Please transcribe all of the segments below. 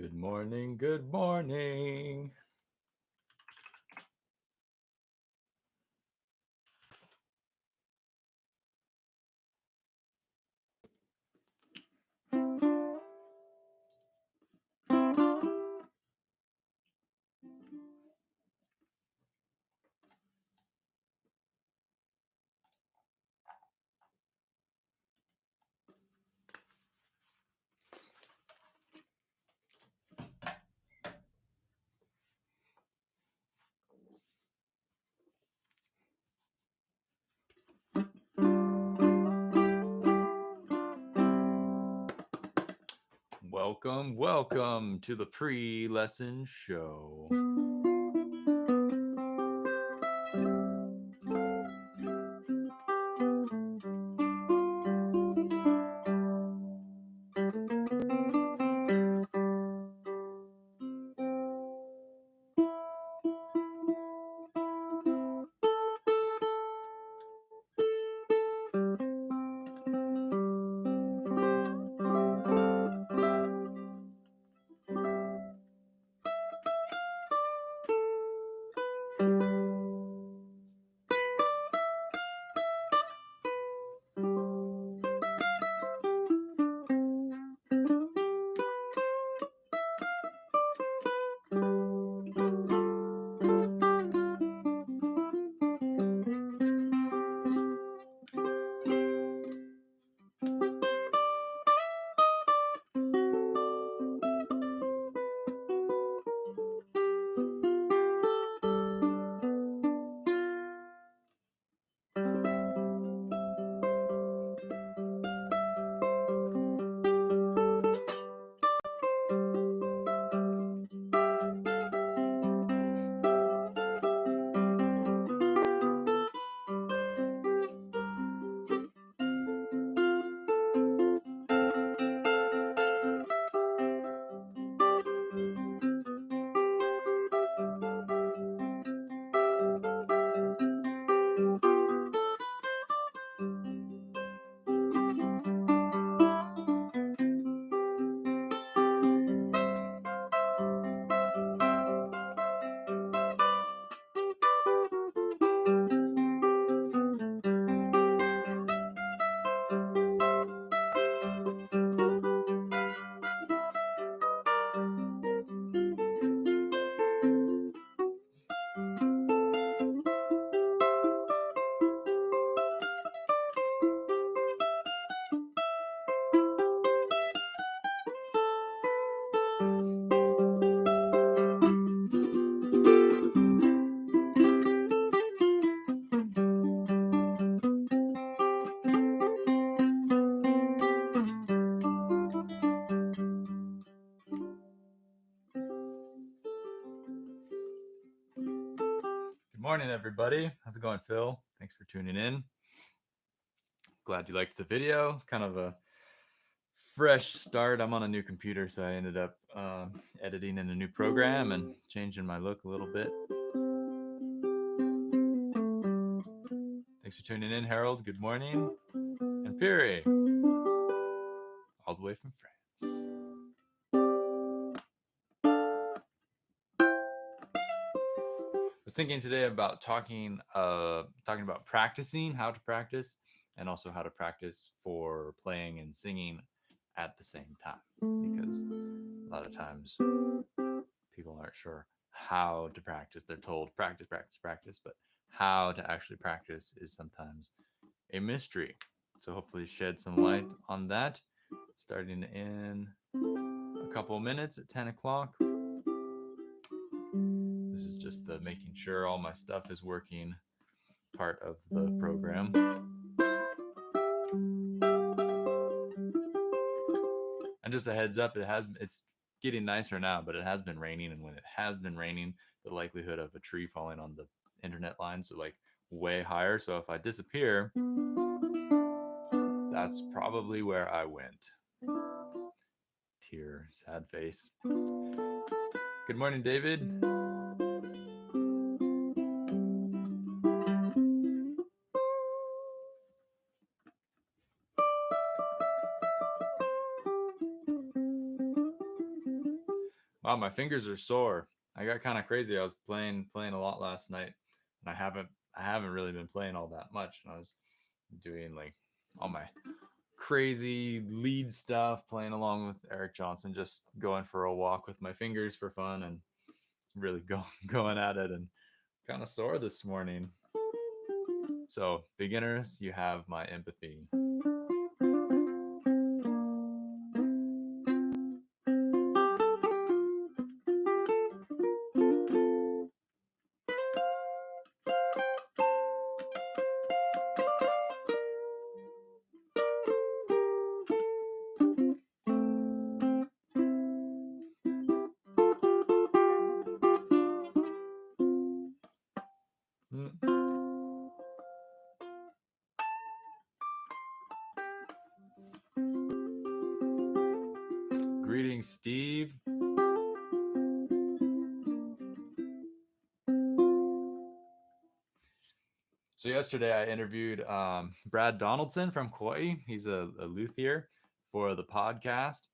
Good morning. Good morning. Welcome to the pre-lesson show. Good morning, everybody. How's it going, Phil? Thanks for tuning in. Glad you liked the video. Kind of a fresh start. I'm on a new computer, so I ended up editing in a new program and changing my look a little bit. Thanks for tuning in, Harold. Good morning. And Piri, all the way from France. I was thinking today about talking about practicing, how to practice, and also how to practice for playing and singing at the same time. Because a lot of times people aren't sure how to practice. They're told practice, practice, practice, but how to actually practice is sometimes a mystery. So hopefully shed some light on that. Starting in a couple of minutes at 10 o'clock. This is just the making sure all my stuff is working part of the program. And just a heads up, it's getting nicer now, but it has been raining, and when it has been raining, the likelihood of a tree falling on the internet lines are like way higher. So if I disappear, that's probably where I went. Tear, sad face. Good morning, David. Wow, my fingers are sore. I got kind of crazy. I was playing a lot last night, and I haven't really been playing all that much. And I was doing like all my crazy lead stuff, playing along with Eric Johnson, just going for a walk with my fingers for fun, and really going at it, and kind of sore this morning. So beginners, you have my empathy. Mm. Greetings, Steve. So yesterday I interviewed Brad Donaldson from Kauai. He's a luthier for the podcast,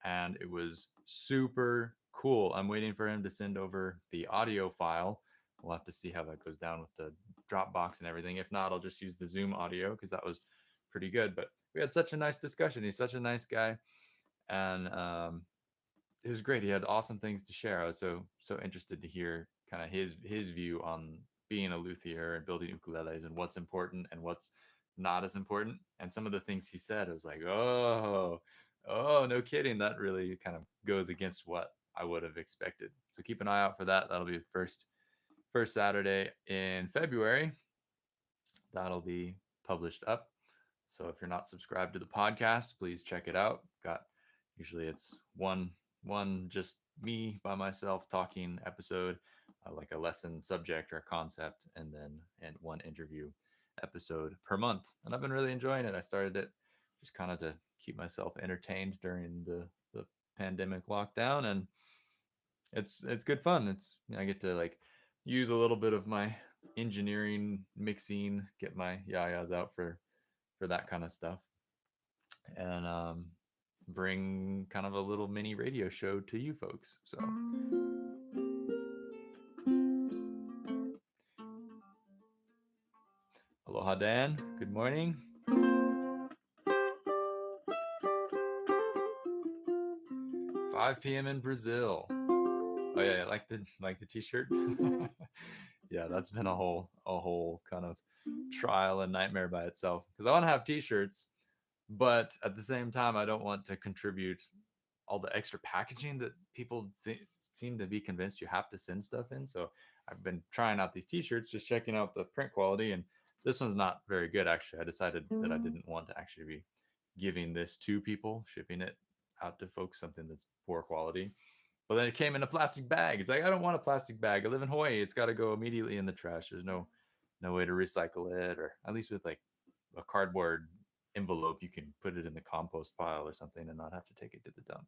and it was super cool. I'm waiting for him to send over the audio file. We'll have to see how that goes down with the Dropbox and everything. If not, I'll just use the Zoom audio because that was pretty good. But we had such a nice discussion. He's such a nice guy, and it was great. He had awesome things to share. I was so interested to hear kind of his view on being a luthier and building ukuleles and what's important and what's not as important. And some of the things he said, I was like, oh, no kidding. That really kind of goes against what I would have expected. So keep an eye out for that. That'll be the first Saturday in February. That'll be published up. So if you're not subscribed to the podcast, please check it out. Got usually it's one just me by myself talking episode, like a lesson subject or a concept, and one interview episode per month. And I've been really enjoying it. I started it just kind of to keep myself entertained during the pandemic lockdown, and it's good fun. It's I get to like use a little bit of my engineering mixing, get my yayas out for that kind of stuff, and bring kind of a little mini radio show to you folks. So, aloha, Dan. Good morning. 5 p.m. in Brazil. Oh yeah, like the t-shirt. Yeah, that's been a whole kind of trial and nightmare by itself because I want to have t-shirts, but at the same time I don't want to contribute all the extra packaging that people seem to be convinced you have to send stuff in. So I've been trying out these t-shirts, just checking out the print quality, and this one's not very good actually. I decided that I didn't want to actually be giving this to people, shipping it out to folks, something that's poor quality. But then it came in a plastic bag. It's like I don't want a plastic bag. I live in Hawaii. It's got to go immediately in the trash. There's no way to recycle it, or at least with like a cardboard envelope, you can put it in the compost pile or something and not have to take it to the dump.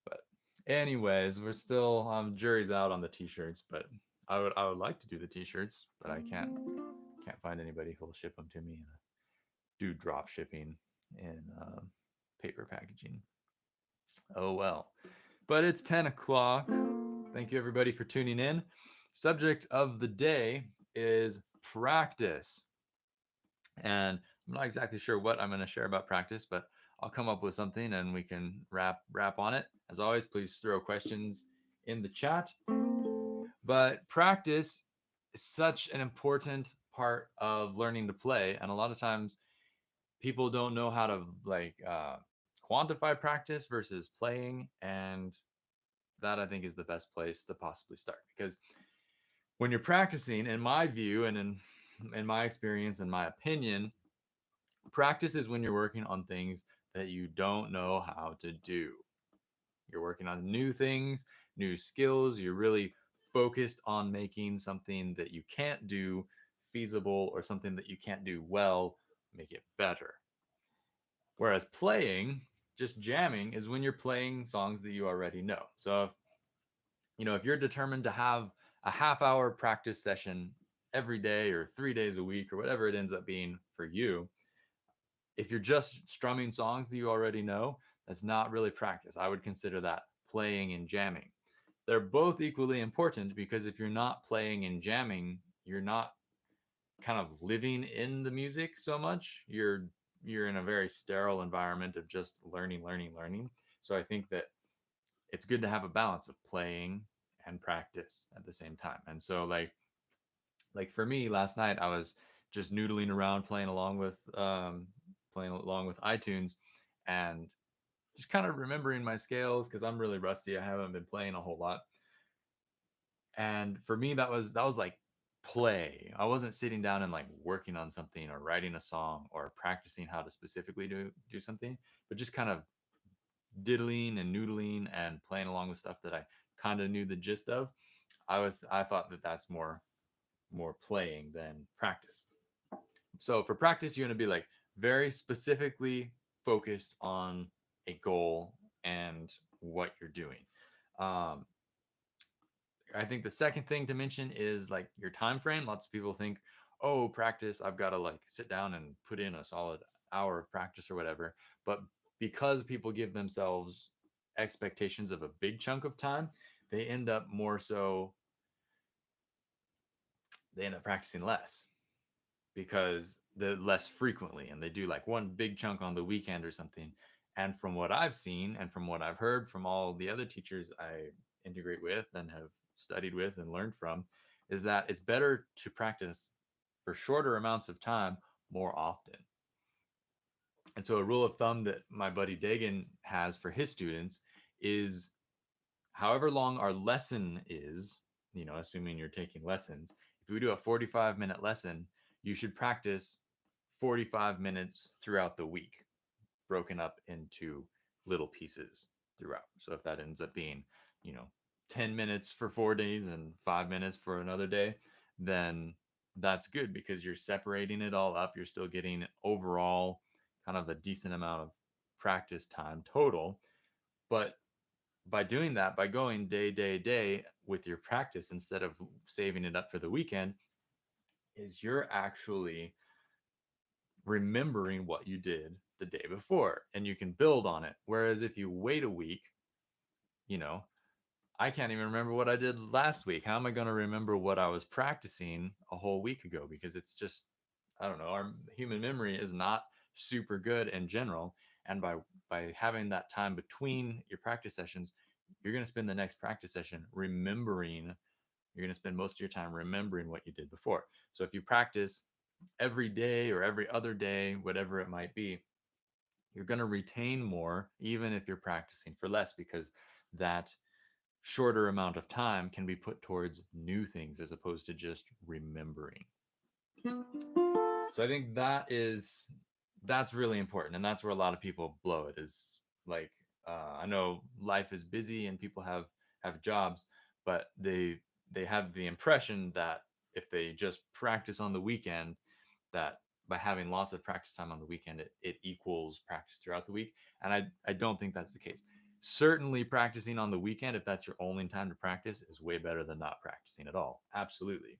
But anyways, we're still jury's out on the t-shirts, but I would like to do the t-shirts, but I can't find anybody who will ship them to me and do drop shipping in paper packaging. Oh well. But it's 10 o'clock. Thank you everybody for tuning in. Subject of the day is practice. And I'm not exactly sure what I'm going to share about practice, but I'll come up with something and we can wrap on it. As always, please throw questions in the chat. But practice is such an important part of learning to play, and a lot of times people don't know how to like quantify practice versus playing, and that I think is the best place to possibly start because when you're practicing, in my view and in my experience and my opinion, practice is when you're working on things that you don't know how to do. You're working on new things, new skills. You're really focused on making something that you can't do feasible or something that you can't do well, make it better. Whereas playing, just jamming, is when you're playing songs that you already know. So, if you're determined to have a half-hour practice session every day or 3 days a week or whatever it ends up being for you, if you're just strumming songs that you already know, that's not really practice. I would consider that playing and jamming. They're both equally important because if you're not playing and jamming, you're not kind of living in the music so much. You're in a very sterile environment of just learning. So I think that it's good to have a balance of playing and practice at the same time. And so like for me last night I was just noodling around playing along with iTunes and just kind of remembering my scales because I'm really rusty. I haven't been playing a whole lot. And for me that was like play. I wasn't sitting down and like working on something or writing a song or practicing how to specifically do something, but just kind of diddling and noodling and playing along with stuff that I kind of knew the gist of. I thought that that's more playing than practice. So for practice, you're going to be like very specifically focused on a goal and what you're doing. Um, I think the second thing to mention is like your time frame. Lots of people think, oh, practice, I've got to like sit down and put in a solid hour of practice or whatever. But because people give themselves expectations of a big chunk of time, they end up more so, they end up practicing less because the less frequently and they do like one big chunk on the weekend or something. And from what I've seen and from what I've heard from all the other teachers I integrate with and have studied with and learned from is that it's better to practice for shorter amounts of time more often. And so a rule of thumb that my buddy Dagan has for his students is however long our lesson is, assuming you're taking lessons, if we do a 45-minute lesson, you should practice 45 minutes throughout the week, broken up into little pieces throughout. So if that ends up being, you know, 10 minutes for 4 days and 5 minutes for another day, then that's good because you're separating it all up. You're still getting overall kind of a decent amount of practice time total. But by doing that, by going day with your practice instead of saving it up for the weekend, is you're actually remembering what you did the day before and you can build on it. Whereas if you wait a week, you know, I can't even remember what I did last week. How am I going to remember what I was practicing a whole week ago? Because it's just, I don't know, our human memory is not super good in general. And by having that time between your practice sessions, you're going to spend the next practice session remembering. You're going to spend most of your time remembering what you did before. So if you practice every day or every other day, whatever it might be, you're going to retain more, even if you're practicing for less, because that shorter amount of time can be put towards new things as opposed to just remembering. So I think that's really important, and that's where a lot of people blow it. Is like I know life is busy and people have jobs, but they have the impression that if they just practice on the weekend, that by having lots of practice time on the weekend, it equals practice throughout the week. And I don't think that's the case. Certainly, practicing on the weekend, if that's your only time to practice, is way better than not practicing at all. Absolutely.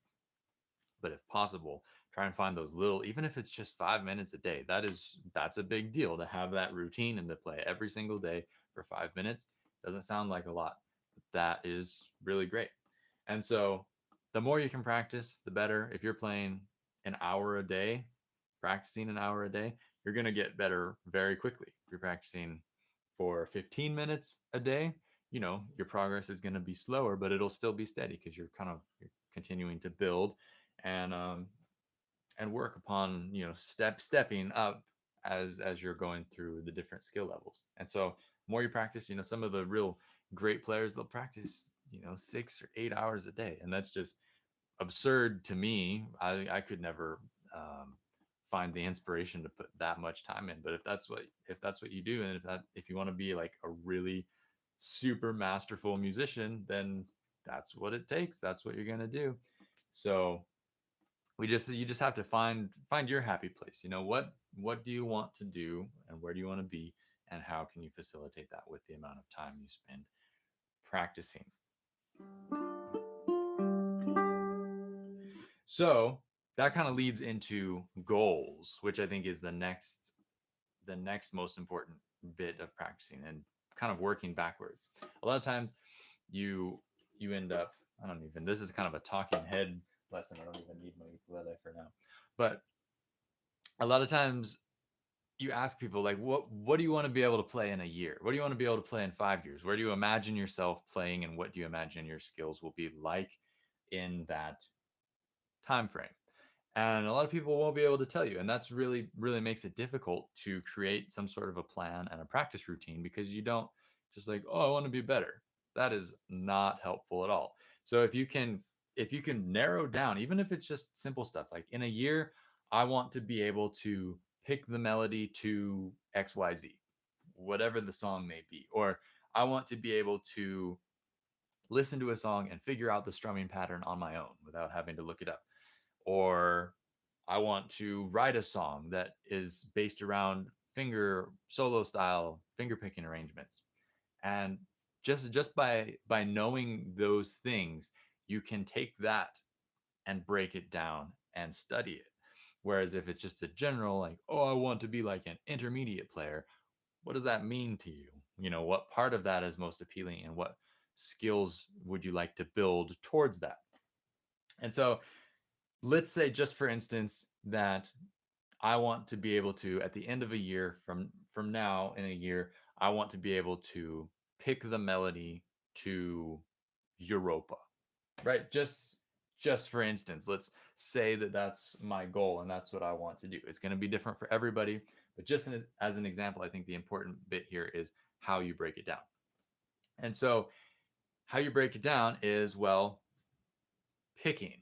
But if possible, try and find those little, even if it's just 5 minutes a day. That's a big deal to have that routine and to play every single day for 5 minutes. Doesn't sound like a lot, but that is really great. And so the more you can practice, the better. If you're playing an hour a day, practicing an hour a day, you're going to get better very quickly. If you're practicing for 15 minutes a day, your progress is going to be slower, but it'll still be steady because you're continuing to build and and work upon stepping up as you're going through the different skill levels. And so more you practice, some of the real great players, they'll practice 6 or 8 hours a day, and that's just absurd to me. I could never find the inspiration to put that much time in. But if that's what you do, and if you want to be like a really super masterful musician, then that's what it takes. That's what you're gonna do. So you just have to find your happy place. What do you want to do and where do you want to be, and how can you facilitate that with the amount of time you spend practicing. So that kind of leads into goals, which I think is the next most important bit of practicing. And kind of working backwards. A lot of times you you end up, I don't even, this is kind of a talking head lesson. I don't even need my ukulele for now. But a lot of times you ask people like, what do you want to be able to play in a year? What do you want to be able to play in 5 years? Where do you imagine yourself playing, and what do you imagine your skills will be like in that time frame? And a lot of people won't be able to tell you, and that's really makes it difficult to create some sort of a plan and a practice routine, because you don't just like, oh, I want to be better. That is not helpful at all. So if you can narrow down, even if it's just simple stuff like, in a year I want to be able to pick the melody to XYZ, whatever the song may be, or I want to be able to listen to a song and figure out the strumming pattern on my own without having to look it up, or I want to write a song that is based around finger solo style finger picking arrangements. And just by knowing those things, you can take that and break it down and study it. Whereas if it's just a general like, oh, I want to be like an intermediate player, what does that mean to you? You know, what part of that is most appealing, and what skills would you like to build towards that? And so let's say, just for instance, that I want to be able to, at the end of a year, from now in a year, I want to be able to pick the melody to Europa, right? Just for instance, let's say that that's my goal and that's what I want to do. It's going to be different for everybody, but just as an example, I think the important bit here is how you break it down. And so how you break it down is, well, picking.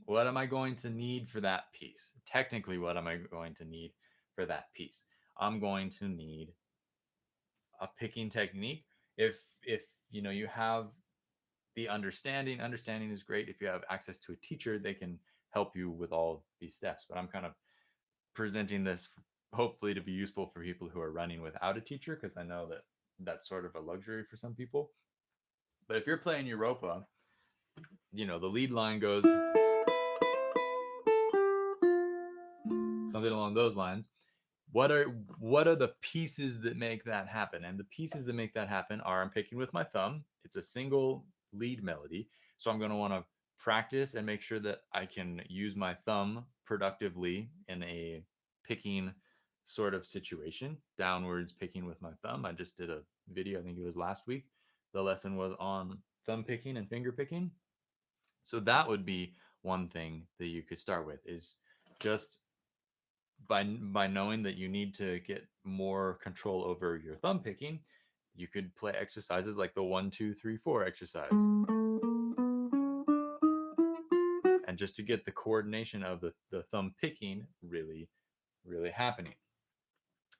What am I going to need for that piece? Technically, what am I going to need for that piece? I'm going to need a picking technique. If you know, you have the understanding is great. If you have access to a teacher, they can help you with all these steps. But I'm kind of presenting this hopefully to be useful for people who are running without a teacher, because I know that that's sort of a luxury for some people. But if you're playing Europa, you know, the lead line goes something along those lines. What are the pieces that make that happen? And the pieces that make that happen are, I'm picking with my thumb. It's a single lead melody, so I'm going to want to practice and make sure that I can use my thumb productively in a picking sort of situation, downwards picking with my thumb. I just did a video, I think it was last week. The lesson was on thumb picking and finger picking. So that would be one thing that you could start with, is just by knowing that you need to get more control over your thumb picking. You could play exercises like the 1 2 3 4 exercise, and just to get the coordination of the thumb picking really happening.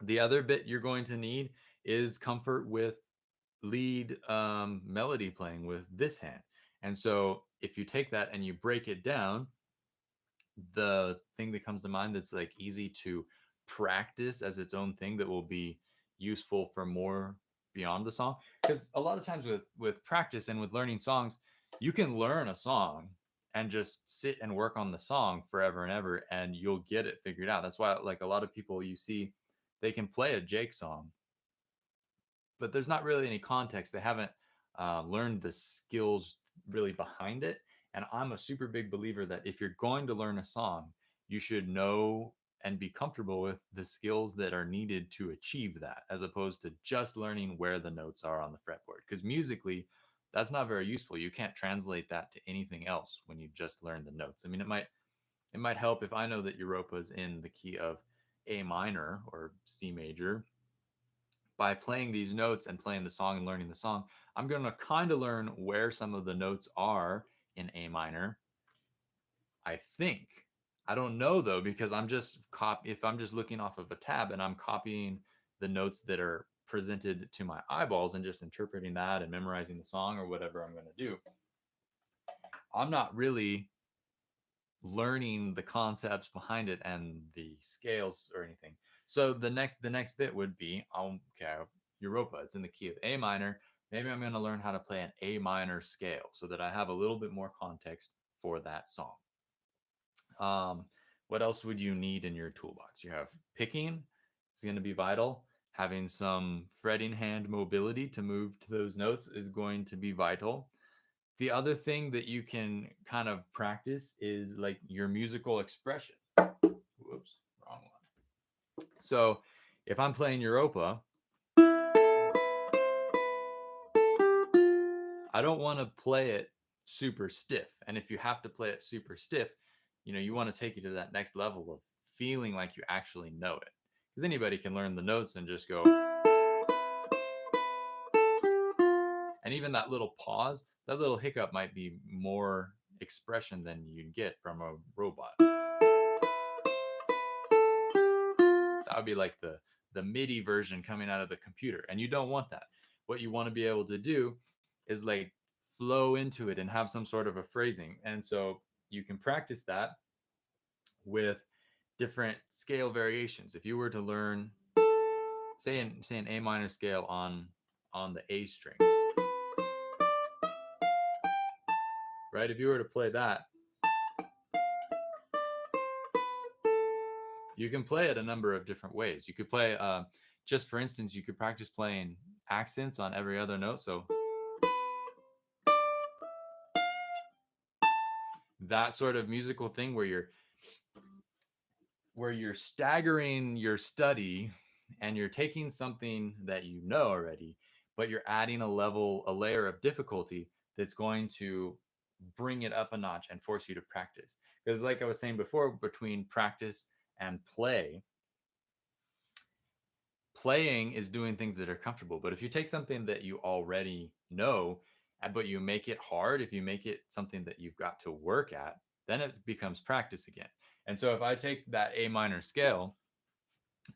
The other bit you're going to need is comfort with lead melody playing with this hand. And so if you take that and you break it down, the thing that comes to mind that's like easy to practice as its own thing that will be useful for more beyond the song, because a lot of times with practice and with learning songs, you can learn a song and just sit and work on the song forever and ever, and you'll get it figured out. That's why, like, a lot of people you see, they can play a Jake song, but there's not really any context. They haven't learned the skills really behind it. And I'm a super big believer that if you're going to learn a song, you should know and be comfortable with the skills that are needed to achieve that, as opposed to just learning where the notes are on the fretboard. Because musically, that's not very useful. You can't translate that to anything else when you just learn the notes. I mean, it might help if I know that Europa is in the key of A minor or C major. By playing these notes and playing the song and learning the song, I'm going to kind of learn where some of the notes are in A minor. I think. I don't know though, because if I'm just looking off of a tab and I'm copying the notes that are presented to my eyeballs and just interpreting that and memorizing the song or whatever I'm going to do, I'm not really learning the concepts behind it and the scales or anything. So the next bit would be, okay, Europa, it's in the key of A minor. Maybe I'm going to learn how to play an A minor scale so that I have a little bit more context for that song. Um, what else would you need in your toolbox? You have picking is going to be vital. Having some fretting hand mobility to move to those notes is going to be vital. The other thing that you can kind of practice is like your musical expression. Whoops, wrong one. So if I'm playing Europa, I don't want to play it super stiff. And if you have to play it super stiff, you want to take it to that next level of feeling like you actually know it. Because anybody can learn the notes and just go, and even that little pause, that little hiccup might be more expression than you get from a robot. That would be like the MIDI version coming out of the computer, and you don't want that. What you want to be able to do is like flow into it and have some sort of a phrasing. And so you can practice that with different scale variations. If you were to learn, say an A minor scale on the A string, right? If you were to play that, you can play it a number of different ways. You could play, just for instance, you could practice playing accents on every other note. So that sort of musical thing where you're staggering your study and you're taking something that you know already, but you're adding a layer of difficulty that's going to bring it up a notch and force you to practice. Because, like I was saying before, between practice and playing is doing things that are comfortable. But if you take something that you already know, but you make it hard, if you make it something that you've got to work at, then it becomes practice again. And so if I take that A minor scale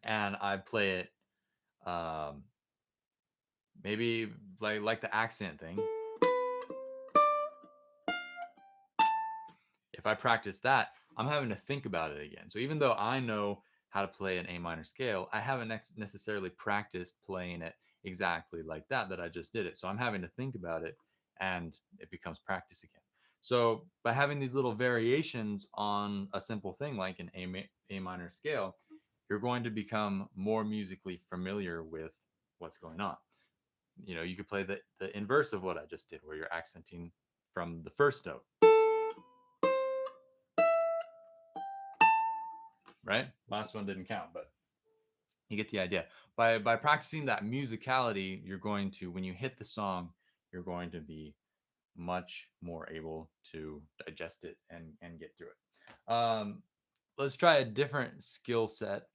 and I play it, um, maybe like the accent thing, if I practice that, I'm having to think about it again. So even though I know how to play an A minor scale, I haven't necessarily practiced playing it exactly like that I just did it. So I'm having to think about it and it becomes practice again. So by having these little variations on a simple thing like an A minor scale, you're going to become more musically familiar with what's going on. You could play the inverse of what I just did, where you're accenting from the first note, right? Last one didn't count, but you get the idea. By practicing that musicality, you're going to, when you hit the song, you're going to be much more able to digest it and get through it. Let's try a different skill set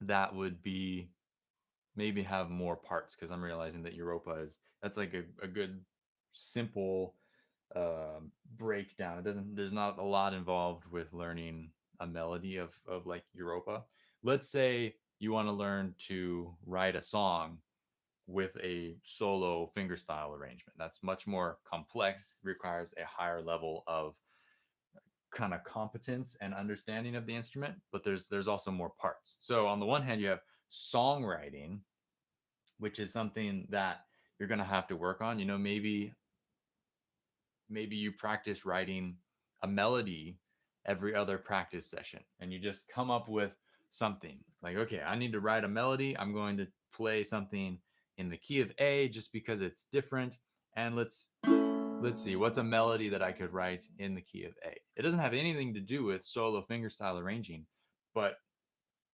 that would be maybe have more parts, because I'm realizing that Europa is that's like a good simple breakdown. It doesn't There's not a lot involved with learning a melody of like Europa. Let's say you want to learn to write a song with a solo fingerstyle arrangement. That's much more complex, requires a higher level of kind of competence and understanding of the instrument, but there's also more parts. So on the one hand, you have songwriting, which is something that you're going to have to work on. Maybe you practice writing a melody every other practice session and you just come up with something like, okay, I need to write a melody. I'm going to play something in the key of A just because it's different. And let's see, what's a melody that I could write in the key of A. It doesn't have anything to do with solo fingerstyle arranging, but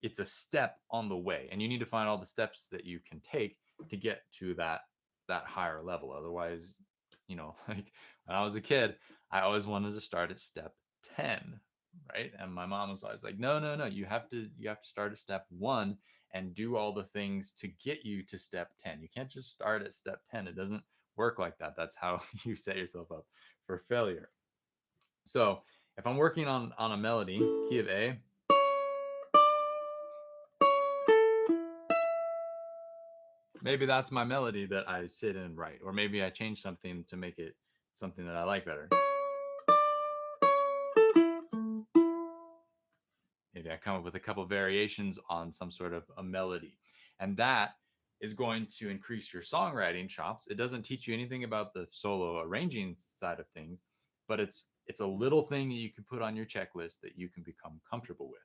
it's a step on the way, and you need to find all the steps that you can take to get to that higher level. Otherwise, like when I was a kid, I always wanted to start at step 10, right? And my mom was always like, no, no, no, you have to start at step 1 and do all the things to get you to step 10. You can't just start at step 10. It doesn't work like that. That's how you set yourself up for failure. So if I'm working on a melody, key of A, maybe that's my melody that I sit and write, or maybe I change something to make it something that I like better. Maybe I come up with a couple variations on some sort of a melody, and that is going to increase your songwriting chops. It doesn't teach you anything about the solo arranging side of things, but it's a little thing that you can put on your checklist that you can become comfortable with.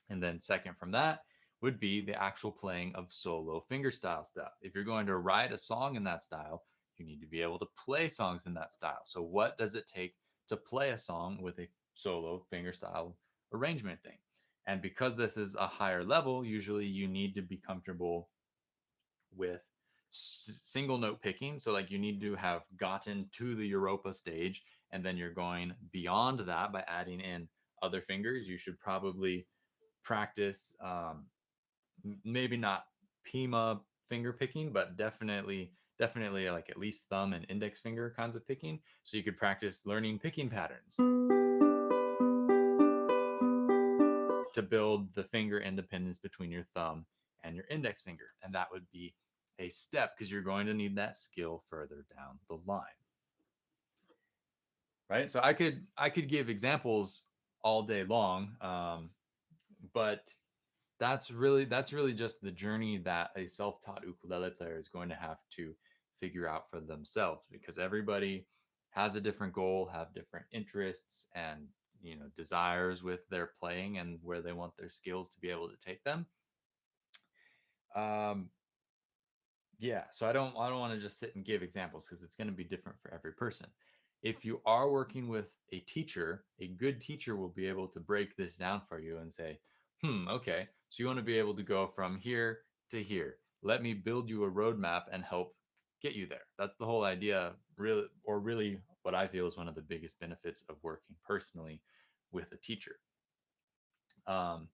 And then second from that, would be the actual playing of solo fingerstyle stuff. If you're going to write a song in that style, you need to be able to play songs in that style. So, what does it take to play a song with a solo fingerstyle arrangement thing? And because this is a higher level, usually you need to be comfortable with single note picking. So, like, you need to have gotten to the Europa stage, and then you're going beyond that by adding in other fingers. You should probably practice, maybe not Pima finger picking, but definitely like at least thumb and index finger kinds of picking. So you could practice learning picking patterns to build the finger independence between your thumb and your index finger. And that would be a step because you're going to need that skill further down the line. Right? So I could give examples all day long, but that's really just the journey that a self-taught ukulele player is going to have to figure out for themselves, because everybody has a different goal, have different interests and desires with their playing and where they want their skills to be able to take them. um yeah, so I don't want to just sit and give examples because it's going to be different for every person. If you are working with a teacher, a good teacher will be able to break this down for you and say, okay, so you want to be able to go from here to here. Let me build you a roadmap and help get you there. That's the whole idea, really, or really what I feel is one of the biggest benefits of working personally with a teacher. Um,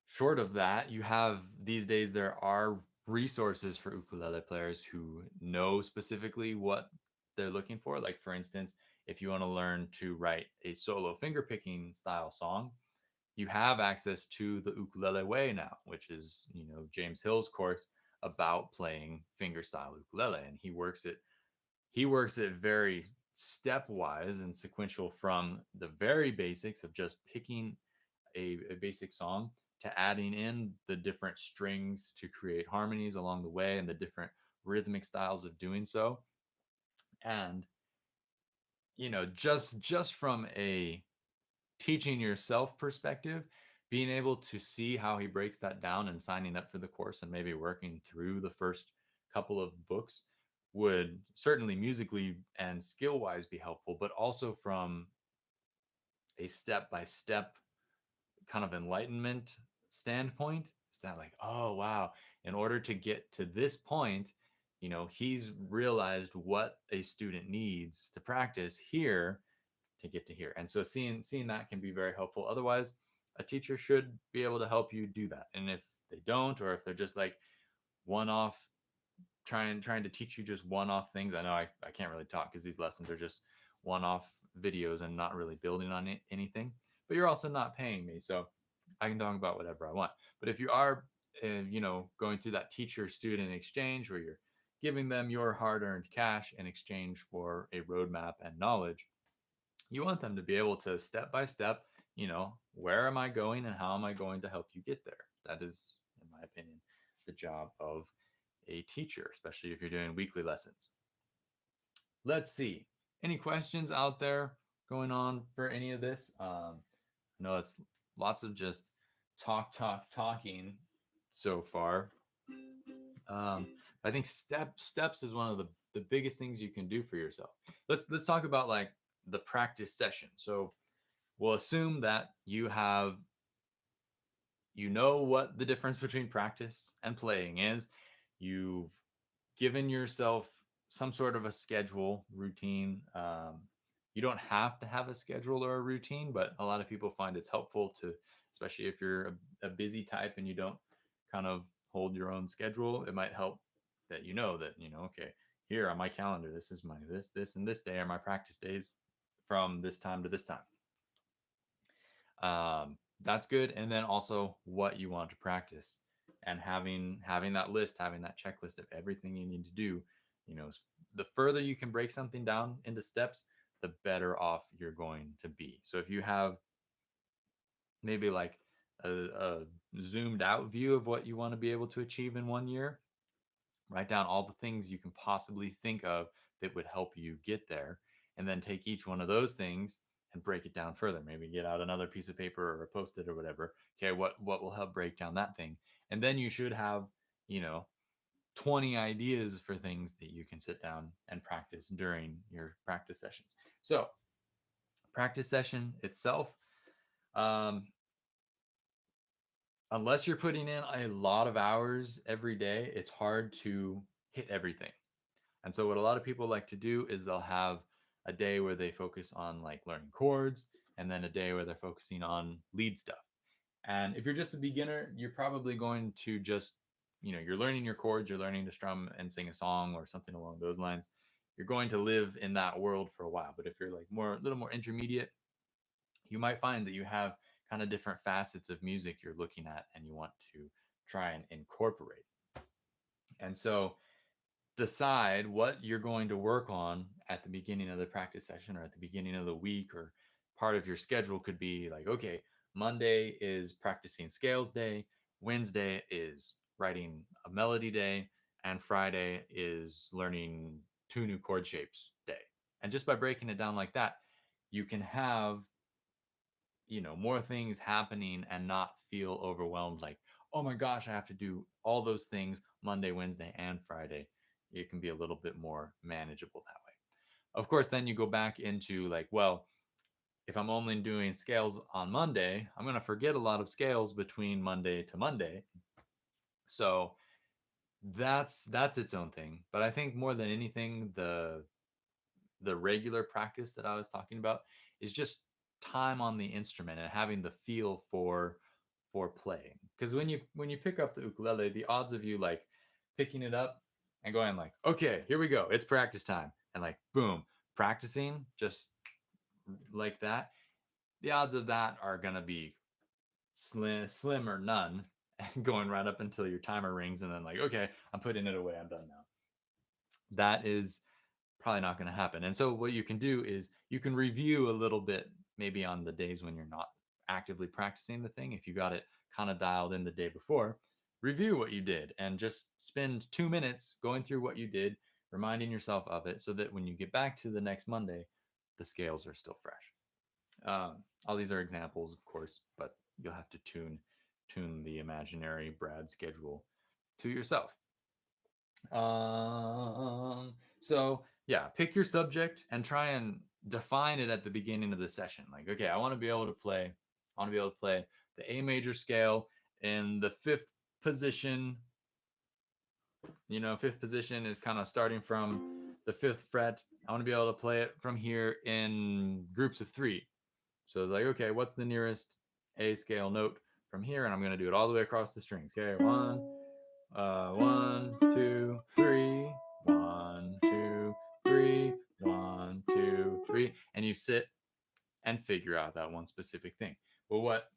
Short of that, you have these days there are resources for ukulele players who know specifically what they're looking for. Like, for instance, if you want to learn to write a solo finger picking style song, you have access to the Ukulele Way now, which is, James Hill's course about playing fingerstyle ukulele, and he works it very stepwise and sequential, from the very basics of just picking a basic song to adding in the different strings to create harmonies along the way and the different rhythmic styles of doing so. And just from a teaching yourself perspective, being able to see how he breaks that down and signing up for the course and maybe working through the first couple of books would certainly musically and skill wise be helpful, but also from a step by step kind of enlightenment standpoint. Is that like, oh wow, in order to get to this point, he's realized what a student needs to practice here to get to here. And so seeing that can be very helpful. Otherwise, a teacher should be able to help you do that. And if they don't, or if they're just like one off, trying to teach you just one off things, I know I can't really talk because these lessons are just one off videos and not really building on anything. But you're also not paying me, so I can talk about whatever I want. But if you are, going through that teacher student exchange where you're giving them your hard earned cash in exchange for a roadmap and knowledge, you want them to be able to step by step, where am I going and how am I going to help you get there? That is, in my opinion, the job of a teacher, especially if you're doing weekly lessons. Let's see. Any questions out there going on for any of this? I know it's lots of just talking so far. I think steps is one of the biggest things you can do for yourself. Let's talk about like the practice session. So we'll assume that you know what the difference between practice and playing is. You've given yourself some sort of a schedule routine. You don't have to have a schedule or a routine, but a lot of people find it's helpful to, especially if you're a busy type and you don't kind of hold your own schedule. It might help that okay, here on my calendar, this is my this and this day are my practice days from this time to this time. That's good. And then also what you want to practice, and having that list, having that checklist of everything you need to do. The further you can break something down into steps, the better off you're going to be. So if you have maybe like a zoomed out view of what you want to be able to achieve in 1 year, write down all the things you can possibly think of that would help you get there, and then take each one of those things and break it down further. Maybe get out another piece of paper or a post-it or whatever. Okay, what will help break down that thing? And then you should have, you know, 20 ideas for things that you can sit down and practice during your practice sessions. So, practice session itself, um, unless you're putting in a lot of hours every day, it's hard to hit everything. And so, what a lot of people like to do is they'll have a day where they focus on like learning chords, and then a day where they're focusing on lead stuff. And if you're just a beginner, you're probably going to just, you know, you're learning your chords, you're learning to strum and sing a song or something along those lines. You're going to live in that world for a while. But if you're like more, a little more intermediate, you might find that you have kind of different facets of music you're looking at and you want to try and incorporate. And so decide what you're going to work on at the beginning of the practice session or at the beginning of the week, or part of your schedule could be like, okay, Monday is practicing scales day, Wednesday is writing a melody day, and Friday is learning two new chord shapes day. And just by breaking it down like that, you can have, you know, more things happening and not feel overwhelmed like, oh my gosh, I have to do all those things Monday, Wednesday, and Friday. It can be a little bit more manageable that way. Of course, then you go back into like, well, if I'm only doing scales on Monday, I'm going to forget a lot of scales between Monday to Monday. So that's its own thing. But I think more than anything, the regular practice that I was talking about is just time on the instrument and having the feel for playing. Because when you pick up the ukulele, the odds of you like picking it up and going like, okay, here we go, it's practice time, and like boom, practicing just like that, the odds of that are gonna be slim or none, and going right up until your timer rings and then like, okay, I'm putting it away, I'm done now. That is probably not going to happen. And so what you can do is you can review a little bit maybe on the days when you're not actively practicing the thing. If you got it kind of dialed in the day before, review what you did and just spend 2 minutes going through what you did, reminding yourself of it so that when you get back to the next Monday, the scales are still fresh. All these are examples, of course, but you'll have to tune the imaginary Brad schedule to yourself. So yeah, pick your subject and try and define it at the beginning of the session. Like, okay, I want to be able to play, I want to be able to play the A major scale in the fifth position. You know, fifth position is kind of starting from the fifth fret. I want to be able to play it from here in groups of three. So it's like, okay, what's the nearest A scale note from here? And I'm going to do it all the way across the strings. Okay, 1, 2, 3, 1, 2, 3, 1, 2, 3, and you sit and figure out that one specific thing. Well, what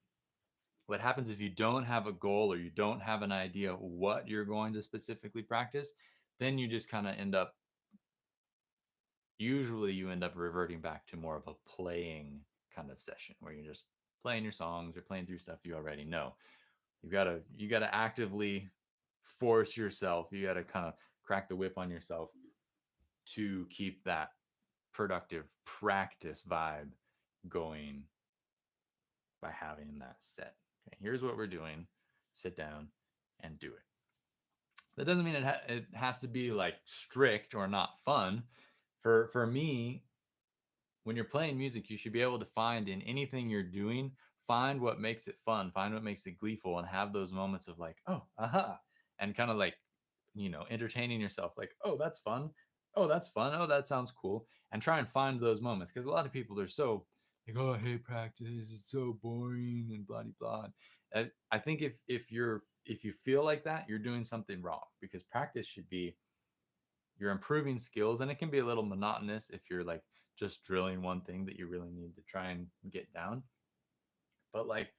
happens if you don't have a goal or you don't have an idea what you're going to specifically practice? Then you just kind of end up, usually you end up reverting back to more of a playing kind of session where you're just playing your songs or playing through stuff you already know. You got to actively force yourself. You got to kind of crack the whip on yourself to keep that productive practice vibe going by having that set. Okay, here's what we're doing. Sit down and do it. That doesn't mean it has to be like strict or not fun. For me, when you're playing music, you should be able to find in anything you're doing, find what makes it fun, find what makes it gleeful, and have those moments of like, oh, aha, and kind of like, you know, entertaining yourself, like, oh, that's fun. Oh, that's fun. Oh, that sounds cool. And try and find those moments because a lot of people are so like, oh, I hate practice. It's so boring and blah blah. I think if you feel like that, you're doing something wrong because practice should be you're improving skills, and it can be a little monotonous if you're like just drilling one thing that you really need to try and get down. But like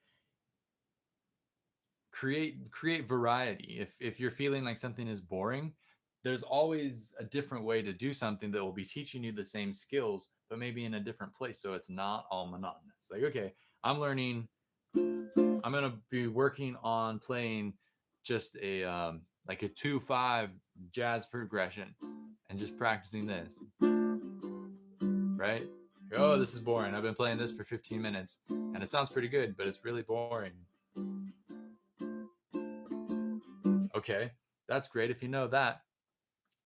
create variety. If you're feeling like something is boring, there's always a different way to do something that will be teaching you the same skills but maybe in a different place so it's not all monotonous. Like, okay, I'm learning, I'm going to be working on playing just a like a 2/5 jazz progression and just practicing this, right? Oh, this is boring. I've been playing this for 15 minutes and it sounds pretty good, but it's really boring. Okay, that's great if you know that.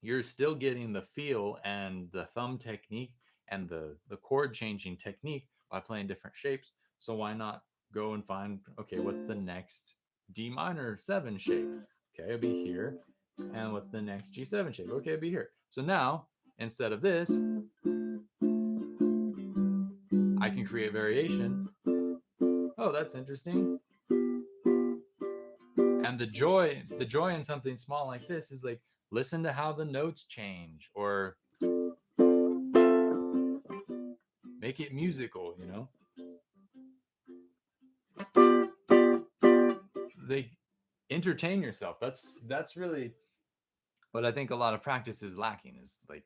You're still getting the feel and the thumb technique and the chord changing technique by playing different shapes. So why not go and find, okay, what's the next D minor 7 shape? Okay, it'll be here. And what's the next G7 shape? Okay, it'll be here. So now, instead of this, I can create variation. Oh, that's interesting. And the joy in something small like this is like, listen to how the notes change, or make it musical, you know? They entertain yourself. That's really what I think a lot of practice is lacking, is like,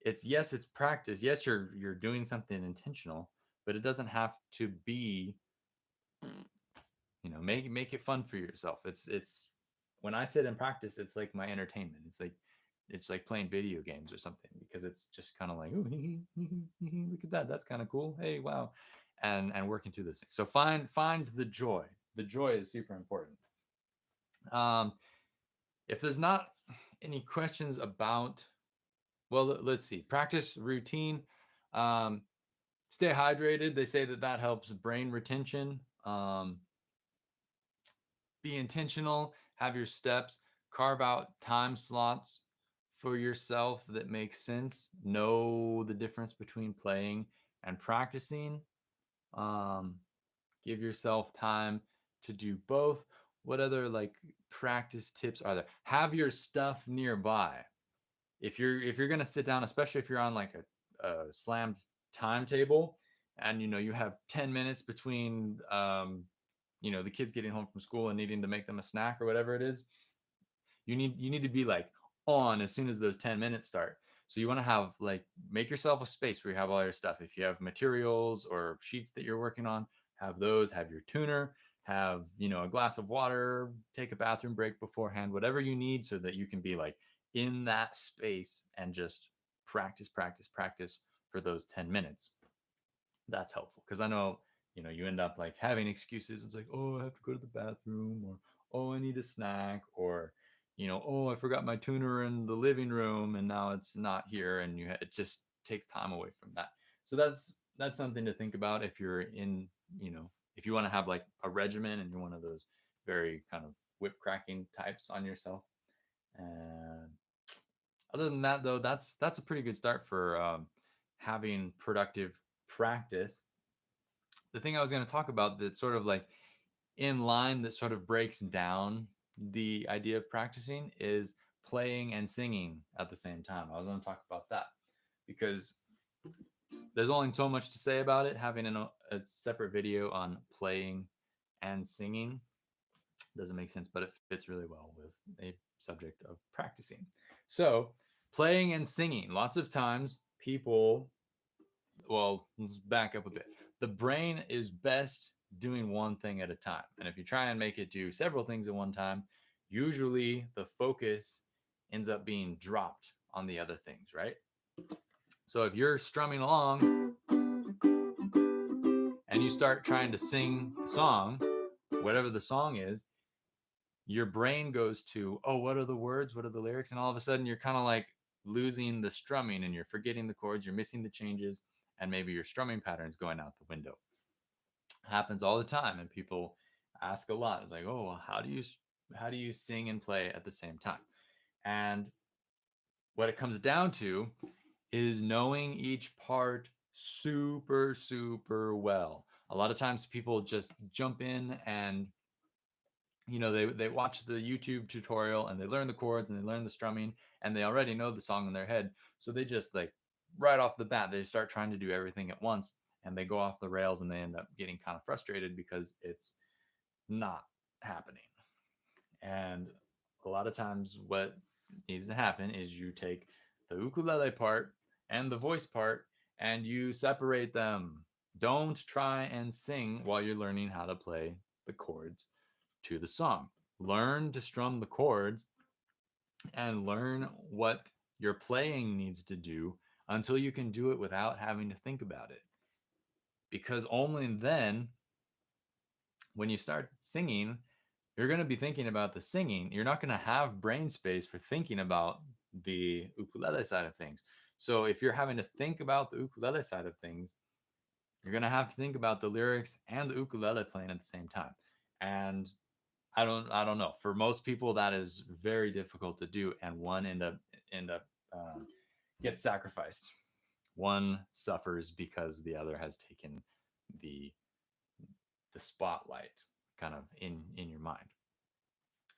it's, yes, it's practice. Yes, you're doing something intentional, but it doesn't have to be, make it fun for yourself. It's when I sit and practice, it's like my entertainment. It's like playing video games or something, because it's just kind of like, ooh, look at that. That's kind of cool. Hey, wow. And working through this thing. So find the joy. The joy is super important. Um, if there's not any questions about, well, let's see, practice routine. Um, Stay hydrated. They say that helps brain retention. Be intentional, have your steps, carve out time slots for yourself that make sense. Know the difference between playing and practicing. Um, Give yourself time to do both. What other like practice tips are there? Have your stuff nearby. If you're gonna sit down, especially if you're on like a slammed timetable, and you have 10 minutes between the kids getting home from school and needing to make them a snack or whatever it is, you need to be like on as soon as those 10 minutes start. So you want to have, like, make yourself a space where you have all your stuff. If you have materials or sheets that you're working on, have those, have your tuner, have a glass of water, take a bathroom break beforehand, whatever you need, so that you can be like in that space and just practice, practice, practice for those 10 minutes. That's helpful, because I know, you end up like having excuses. It's like, oh, I have to go to the bathroom, or oh, I need a snack, or oh, I forgot my tuner in the living room and now it's not here, and it just takes time away from that. So that's something to think about if you're in, if you want to have like a regimen and you're one of those very kind of whip cracking types on yourself. And other than that, though, that's a pretty good start for having productive practice. The thing I was going to talk about that sort of like in line, that sort of breaks down the idea of practicing, is playing and singing at the same time. I was going to talk about that because there's only so much to say about it. Having a separate video on playing and singing doesn't make sense, but it fits really well with a subject of practicing. So, playing and singing, lots of times people, well, let's back up a bit. The brain is best doing one thing at a time. And if you try and make it do several things at one time, usually the focus ends up being dropped on the other things, right? So if you're strumming along and you start trying to sing the song, whatever the song is, your brain goes to, oh, what are the words? What are the lyrics? And all of a sudden you're kind of like losing the strumming, and you're forgetting the chords, you're missing the changes, and maybe your strumming pattern's going out the window. Happens all the time, and people ask a lot. It's like, oh, well, how do you sing and play at the same time? And what it comes down to is knowing each part super, super well. A lot of times people just jump in and they watch the YouTube tutorial and they learn the chords and they learn the strumming, and they already know the song in their head. So they just, like, right off the bat, they start trying to do everything at once, and they go off the rails, and they end up getting kind of frustrated because it's not happening. And a lot of times what needs to happen is you take the ukulele part and the voice part and you separate them. Don't try and sing while you're learning how to play the chords to the song. Learn to strum the chords and learn what your playing needs to do until you can do it without having to think about it. Because only then, when you start singing, you're going to be thinking about the singing. You're not going to have brain space for thinking about the ukulele side of things. So if you're having to think about the ukulele side of things, you're going to have to think about the lyrics and the ukulele playing at the same time. And I don't know. For most people, that is very difficult to do, and one end up gets sacrificed. One suffers because the other has taken the the spotlight kind of in your mind.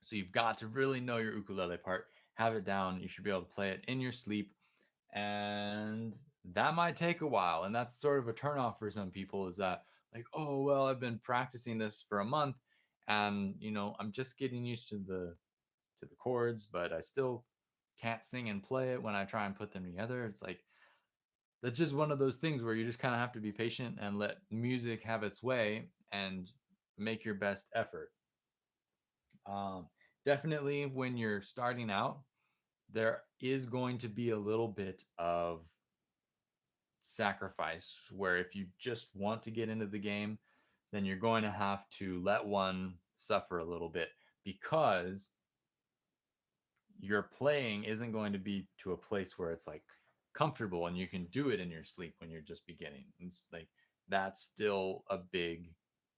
So you've got to really know your ukulele part, have it down. You should be able to play it in your sleep, and that might take a while. And that's sort of a turnoff for some people. Is that like, oh well, I've been practicing this for a month, and I'm just getting used to the chords, but I still can't sing and play it when I try and put them together. It's like that's just one of those things where you just kind of have to be patient and let music have its way and make your best effort. Um, Definitely, when you're starting out, there is going to be a little bit of sacrifice where if you just want to get into the game, then you're going to have to let one suffer a little bit because your playing isn't going to be to a place where it's like comfortable and you can do it in your sleep when you're just beginning. It's like that's still a big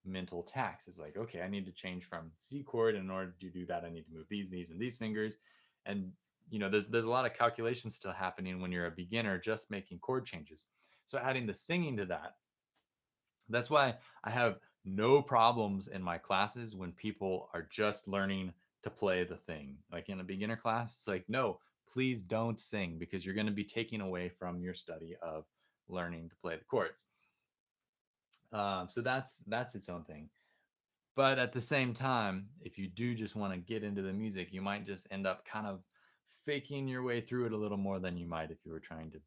mental tax. It's like, okay, I need to change from C chord. In order to do that, I need to move these, and these fingers. And there's a lot of calculations still happening when you're a beginner just making chord changes. So adding the singing to that, that's why I have no problems in my classes when people are just learning to play the thing. Like in a beginner class, it's like, no, please don't sing because you're going to be taking away from your study of learning to play the chords. So that's its own thing. But at the same time, if you do just want to get into the music, you might just end up kind of faking your way through it a little more than you might if you were trying to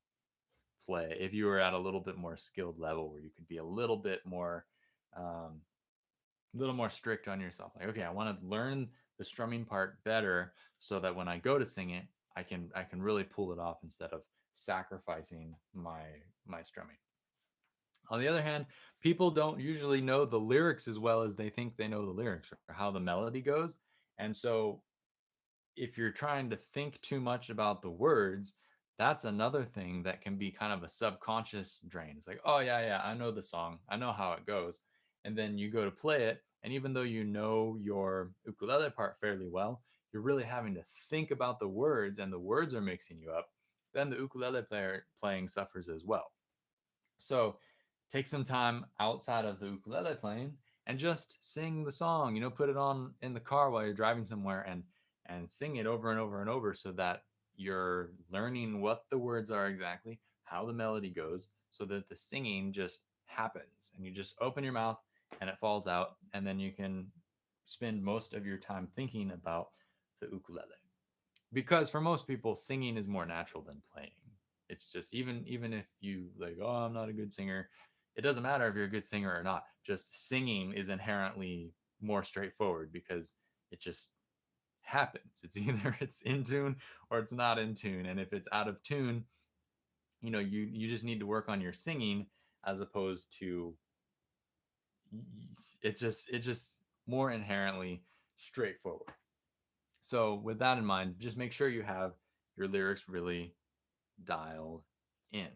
play. If you were at a little bit more skilled level where you could be um, a little more strict on yourself. Like, okay, I want to learn the strumming part better so that when I go to sing it, I can really pull it off instead of sacrificing my strumming. On the other hand, people don't usually know the lyrics as well as they think they know the lyrics or how the melody goes. And so if you're trying to think too much about the words, that's another thing that can be kind of a subconscious drain. It's like, oh yeah, yeah, I know the song, I know how it goes, and then you go to play it, and even though you know your ukulele part fairly well, you're really having to think about the words, and the words are mixing you up. Then the ukulele player playing suffers as well. So take some time outside of the ukulele playing and just sing the song. Put it on in the car while you're driving somewhere and sing it over and over and over so that you're learning what the words are exactly, how the melody goes, so that the singing just happens and you just open your mouth and it falls out, and then you can spend most of your time thinking about the ukulele, because for most people singing is more natural than playing. It's just, even if you like, oh, I'm not a good singer, it doesn't matter if you're a good singer or not. Just singing is inherently more straightforward because it just happens. It's either it's in tune or it's not in tune, and if it's out of tune, you just need to work on your singing, as opposed to, it's just more inherently straightforward. So with that in mind, just make sure you have your lyrics really dialed in.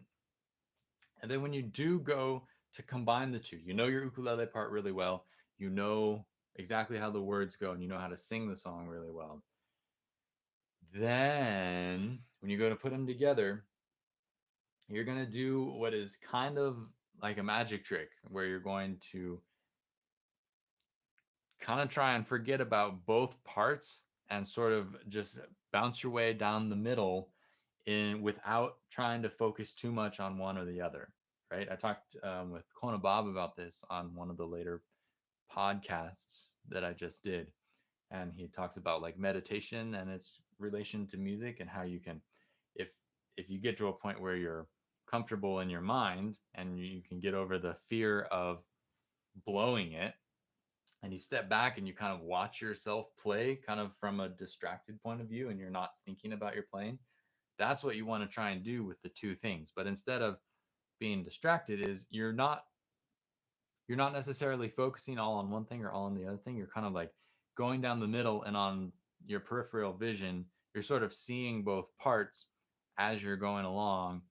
And then when you do go to combine the two, you know your ukulele part really well, you know exactly how the words go, and you know how to sing the song really well. Then when you go to put them together, you're going to do what is kind of like a magic trick where you're going to kind of try and forget about both parts and sort of just bounce your way down the middle in without trying to focus too much on one or the other. Right? I talked with Kona Bob about this on one of the later podcasts that I just did, and he talks about like meditation and its relation to music, and how you can, if if you get to a point where you're comfortable in your mind and you can get over the fear of blowing it, and you step back and you kind of watch yourself play kind of from a distracted point of view, and you're not thinking about your playing, That's what you want to try and do with the two things. But instead of being distracted, is you're not necessarily focusing all on one thing or all on the other thing. You're kind of like going down the middle, and on your peripheral vision, you're sort of seeing both parts as you're going along,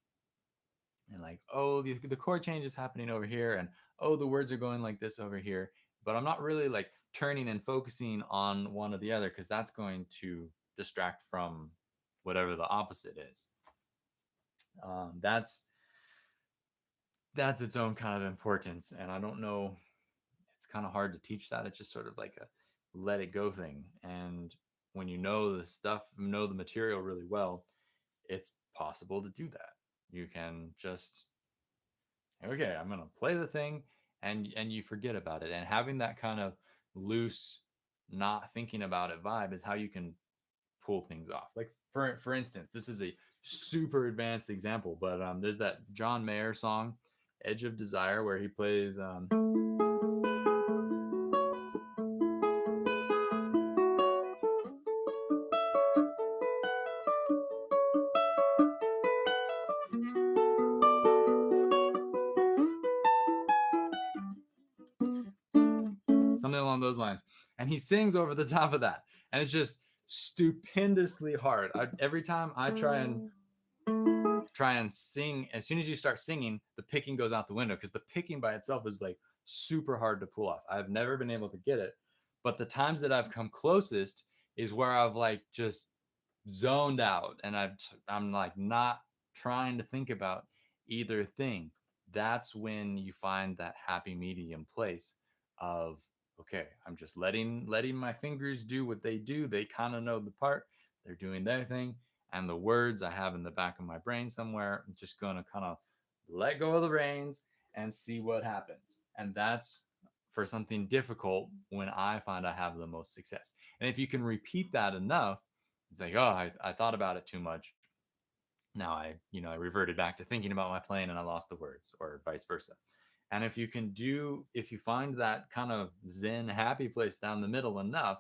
and like, oh, the chord change is happening over here, and oh, the words are going like this over here. But I'm not really like turning and focusing on one or the other, because that's going to distract from whatever the opposite is. That's its own kind of importance, and I don't know, it's kind of hard to teach that. It's just sort of like a let it go thing. And when you know the stuff, know the material really well, it's possible to do that. You can just, okay, I'm gonna play the thing, and you forget about it. And having that kind of loose, not thinking about it vibe is how you can pull things off. Like for instance, this is a super advanced example, but there's that John Mayer song, "Edge of Desire," where he plays something along those lines, and he sings over the top of that, and it's just stupendously hard. Every time I try and sing, as soon as you start singing, the picking goes out the window, because the picking by itself is like super hard to pull off. I've never been able to get it, but the times that I've come closest is where I've like just zoned out, and I'm like not trying to think about either thing. That's when you find that happy medium place of, okay, I'm just letting my fingers do what they do. They kind of know the part, they're doing their thing, and the words I have in the back of my brain somewhere, I'm just going to kind of let go of the reins and see what happens. And that's for something difficult when I find I have the most success. And if you can repeat that enough, it's like, oh, I thought about it too much. Now I reverted back to thinking about my playing, and I lost the words, or vice versa. And if you find that kind of zen happy place down the middle enough,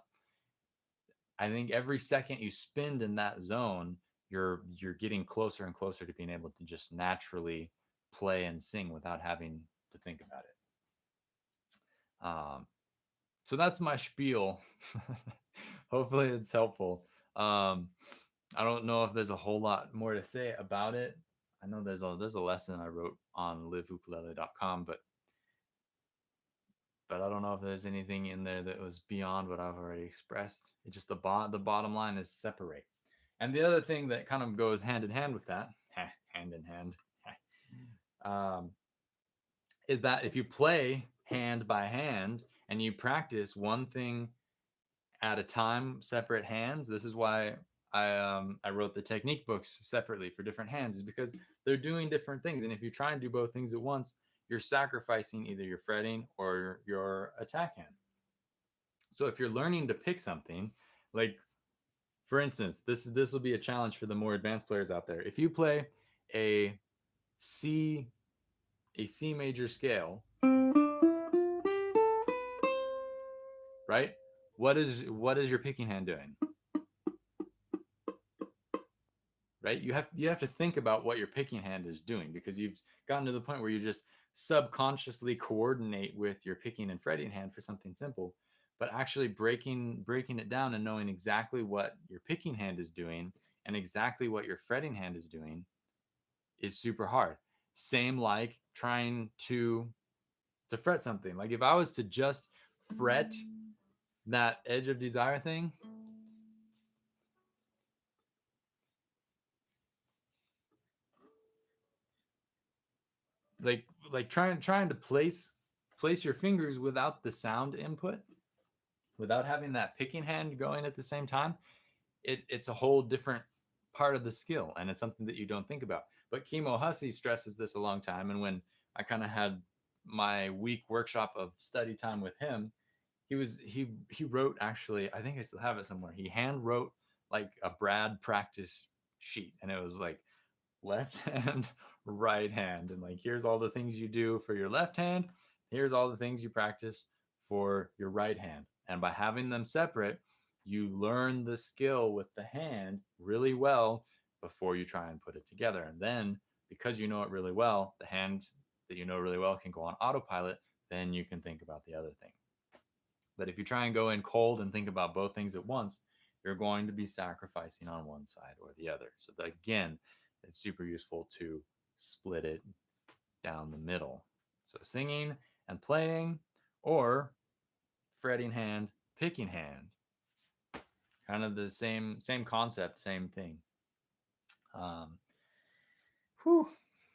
I think every second you spend in that zone, you're getting closer and closer to being able to just naturally play and sing without having to think about it. So that's my spiel. Hopefully it's helpful. I don't know if there's a whole lot more to say about it. I know there's a lesson I wrote on liveukulele.com, but I don't know if there's anything in there that was beyond what I've already expressed. It just the bottom line is separate. And the other thing that kind of goes hand in hand with that, hand in hand, um, is that if you play hand by hand and you practice one thing at a time, separate hands. This is why I wrote the technique books separately for different hands, is because they're doing different things. And if you try and do both things at once, you're sacrificing either your fretting or your attack hand. So if you're learning to pick something, like for instance, this will be a challenge for the more advanced players out there. If you play a C a C major scale, right? What is your picking hand doing? Right? You have to think about what your picking hand is doing, because you've gotten to the point where you just subconsciously coordinate with your picking and fretting hand for something simple, but actually breaking it down and knowing exactly what your picking hand is doing and exactly what your fretting hand is doing is super hard. Same like trying to fret something. Like if I was to just fret that edge of desire thing, like trying to place your fingers without the sound input, without having that picking hand going at the same time, it's a whole different part of the skill, and it's something that you don't think about. But Kimo Hussey stresses this a long time, and when I kind of had my week workshop of study time with him, he wrote, actually, I think I still have it somewhere, he hand wrote like a Brad practice sheet, and it was like left hand, right hand, and like, here's all the things you do for your left hand, here's all the things you practice for your right hand. And by having them separate, you learn the skill with the hand really well, before you try and put it together. And then because you know it really well, the hand that you know really well can go on autopilot, then you can think about the other thing. But if you try and go in cold and think about both things at once, you're going to be sacrificing on one side or the other. So that, again, it's super useful to split it down the middle. So singing and playing, or fretting hand, picking hand, kind of the same concept, same thing. Um, whew,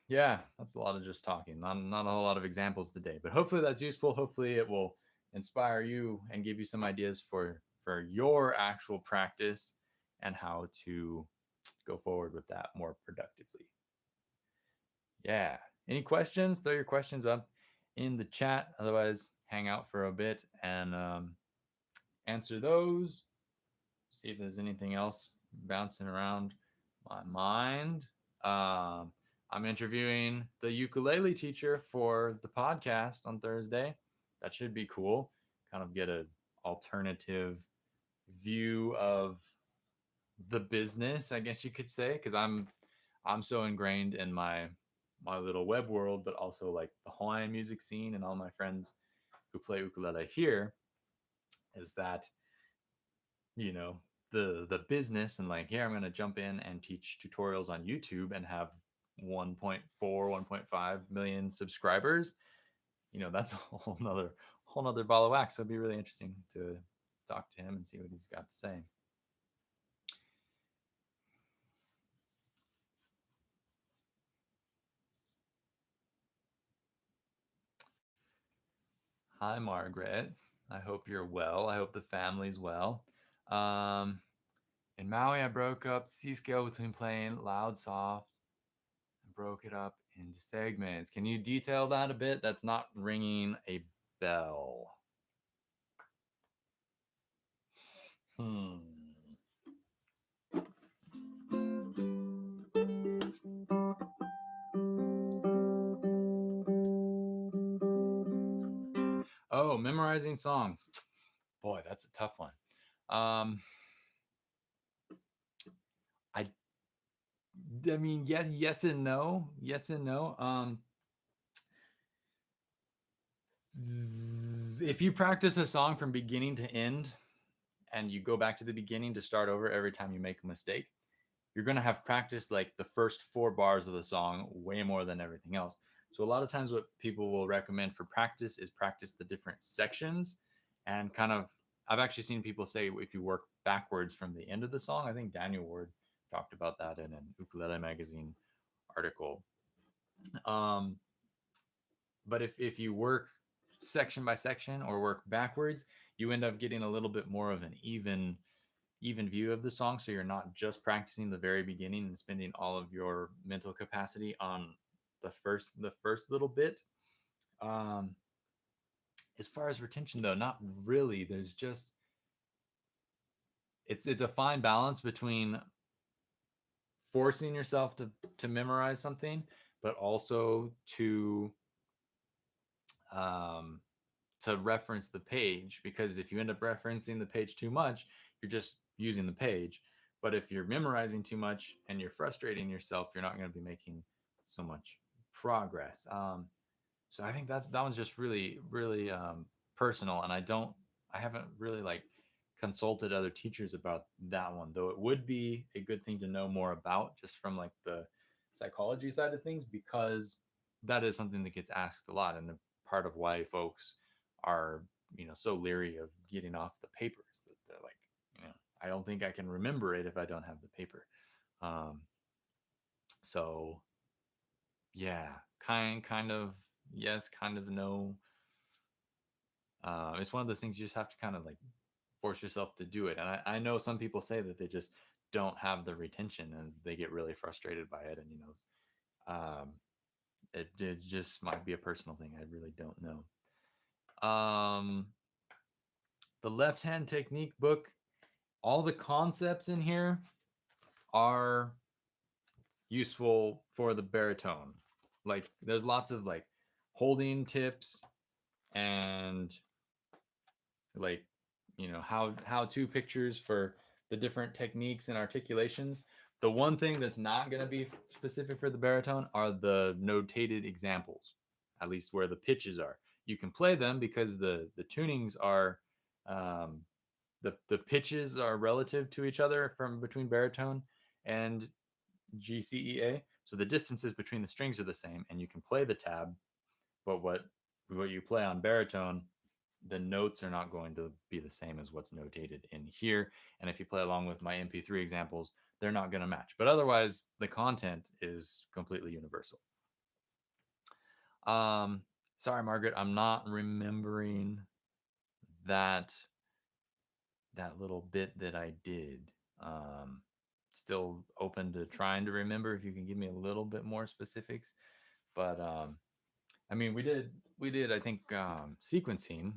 yeah, that's a lot of just talking. Not a whole lot of examples today, but hopefully that's useful. Hopefully it will inspire you and give you some ideas for your actual practice and how to go forward with that more productively. Yeah. Any questions? Throw your questions up in the chat. Otherwise, hang out for a bit and answer those. See if there's anything else bouncing around my mind. Um, I'm interviewing the ukulele teacher for the podcast on Thursday. That should be cool. Kind of get an alternative view of the business, I guess you could say, because I'm so ingrained in my little web world, but also like the Hawaiian music scene and all my friends who play ukulele here, is that you know the business and like, here I'm going to jump in and teach tutorials on YouTube and have 1.4 1.5 million subscribers. That's a whole nother ball of wax. So it'd be really interesting to talk to him and see what he's got to say. Hi, Margaret. I hope you're well. I hope the family's well. um in Maui, I broke up C scale between playing loud, soft, and broke it up into segments. Can you detail that a bit? That's not ringing a bell. Hmm. Oh, memorizing songs. Boy, that's a tough one. Um, I, I mean, yeah, yes and no, yes and no. If you practice a song from beginning to end, and you go back to the beginning to start over every time you make a mistake, you're going to have practiced like the first 4 bars of the song way more than everything else. So a lot of times what people will recommend for practice is practice the different sections and kind of, I've actually seen people say if you work backwards from the end of the song. I think Daniel Ward talked about that in an Ukulele magazine article. Um, but if you work section by section or work backwards, you end up getting a little bit more of an even view of the song, so you're not just practicing the very beginning and spending all of your mental capacity on the first little bit. um as far as retention, though, not really. There's just, it's a fine balance between forcing yourself to memorize something, but also um to reference the page, because if you end up referencing the page too much, you're just using the page. But if you're memorizing too much and you're frustrating yourself, you're not going to be making so much progress. So I think that one's just really personal, and I haven't really like consulted other teachers about that one, though it would be a good thing to know more about, just from like the psychology side of things, because that is something that gets asked a lot, and a part of why folks are so leery of getting off the papers, that they're like, I don't think I can remember it if I don't have the paper. um so yeah, kind of yes, kind of no. It's one of those things you just have to kind of like force yourself to do it. And I know some people say that they just don't have the retention and they get really frustrated by it. And it just might be a personal thing. I really don't know. The left hand technique book, all the concepts in here are useful for the baritone. Like there's lots of like holding tips and like how to pictures for the different techniques and articulations. The one thing that's not going to be specific for the baritone are the notated examples, at least where the pitches are. You can play them because the tunings are um, the pitches are relative to each other from between baritone and GCEA. So the distances between the strings are the same, and you can play the tab. But what you play on baritone, the notes are not going to be the same as what's notated in here. And if you play along with my MP3 examples, they're not going to match. But otherwise, the content is completely universal. Um, sorry, Margaret, I'm not remembering that little bit that I did. Um, Still open to trying to remember if you can give me a little bit more specifics. But I mean, we did I think sequencing,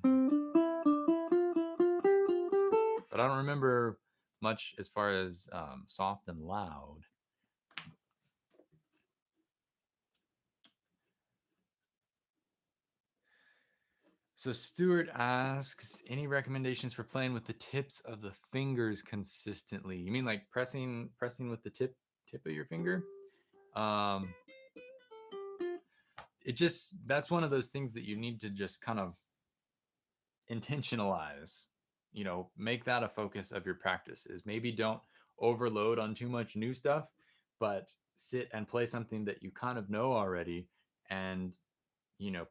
but I don't remember much as far as soft and loud. So Stuart asks, any recommendations for playing with the tips of the fingers consistently? You mean like pressing with the tip of your finger? Um, it just that's one of those things that you need to just kind of intentionalize. You know, make that a focus of your practice. Is maybe don't overload on too much new stuff, but sit and play something that you kind of know already, and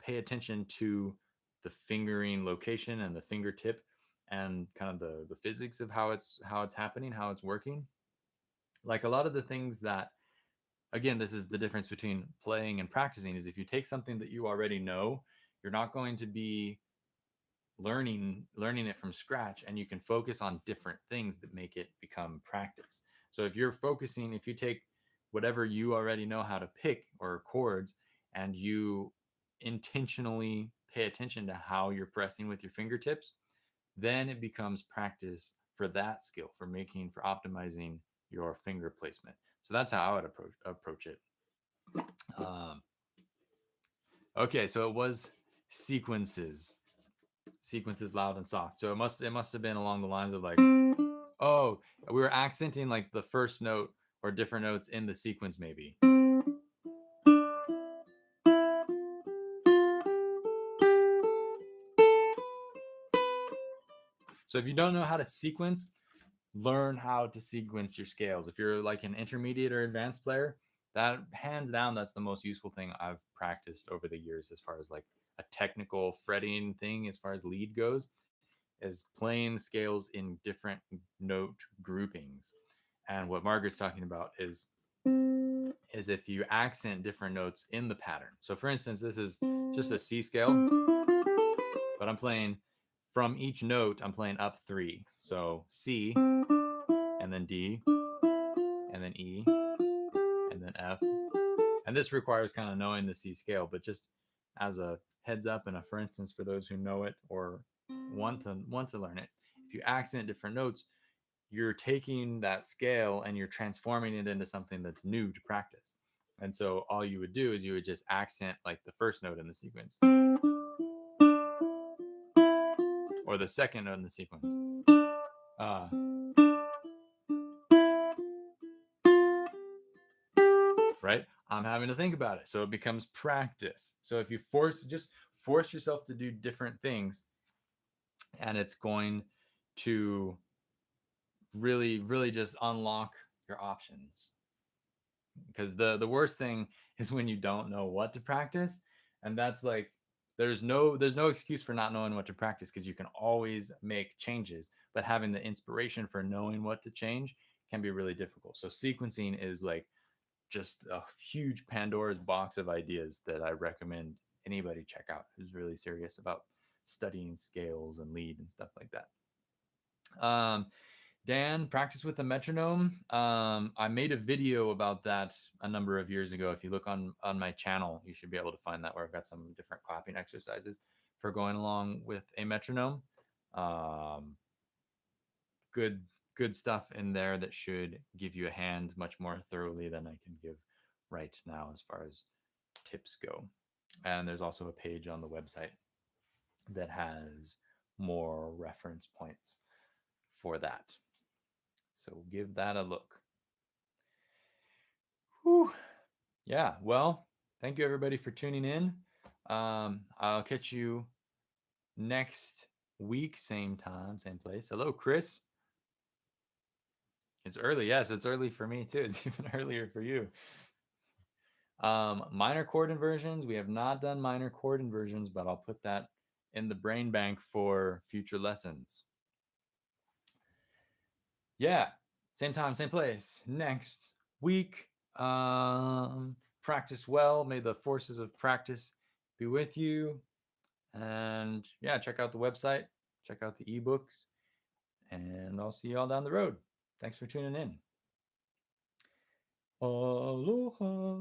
pay attention to the fingering location and the fingertip and kind of the physics of how it's happening, how it's working. Like a lot of the things that, again, this is the difference between playing and practicing, is if you take something that you already know, you're not going to be learning it from scratch, and you can focus on different things that make it become practice. So if you take whatever you already know how to pick or chords, and you intentionally pay attention to how you're pressing with your fingertips, then it becomes practice for that skill, for optimizing your finger placement. So that's how I would approach it. um, okay, so it was sequences sequences loud and soft. So it must have been along the lines of like, oh, we were accenting like the first note or different notes in the sequence maybe. So if you don't know how to sequence, learn how to sequence your scales. If you're like an intermediate or advanced player, that hands down, that's the most useful thing I've practiced over the years as far as like a technical fretting thing as far as lead goes, is playing scales in different note groupings. And what Margaret's talking about is if you accent different notes in the pattern. So for instance, this is just a C scale, but I'm playing from each note, I'm playing up three. So C, and then D, and then E, and then F. And this requires kind of knowing the C scale, but just as a heads up and a for instance for those who know it or want to learn it, if you accent different notes, you're taking that scale and you're transforming it into something that's new to practice. And so all you would do is you would just accent like the first note in the sequence or the second note in the sequence. Uh, right? I'm having to think about it. So it becomes practice. So if you force yourself to do different things, and it's going to really, really just unlock your options. Because the worst thing is when you don't know what to practice, and that's like there's no excuse for not knowing what to practice, because you can always make changes, but having the inspiration for knowing what to change can be really difficult. So sequencing is like just a huge Pandora's box of ideas that I recommend anybody check out who's really serious about studying scales and lead and stuff like that. Dan, practice with the metronome. I made a video about that a number of years ago. If you look on my channel, you should be able to find that, where I've got some different clapping exercises for going along with a metronome. Um, good good stuff in there that should give you a hand much more thoroughly than I can give right now as far as tips go. And there's also a page on the website that has more reference points for that. So give that a look. Whew. Yeah. Well, thank you everybody for tuning in. I'll catch you next week, same time, same place. Hello, Chris. It's early. Yes, it's early for me too. It's even earlier for you. Minor chord inversions. We have not done minor chord inversions, but I'll put that in the brain bank for future lessons. Yeah, same time, same place. Next week. Practice well. May the forces of practice be with you. And yeah, check out the website, check out the ebooks, and I'll see you all down the road. Thanks for tuning in. Aloha.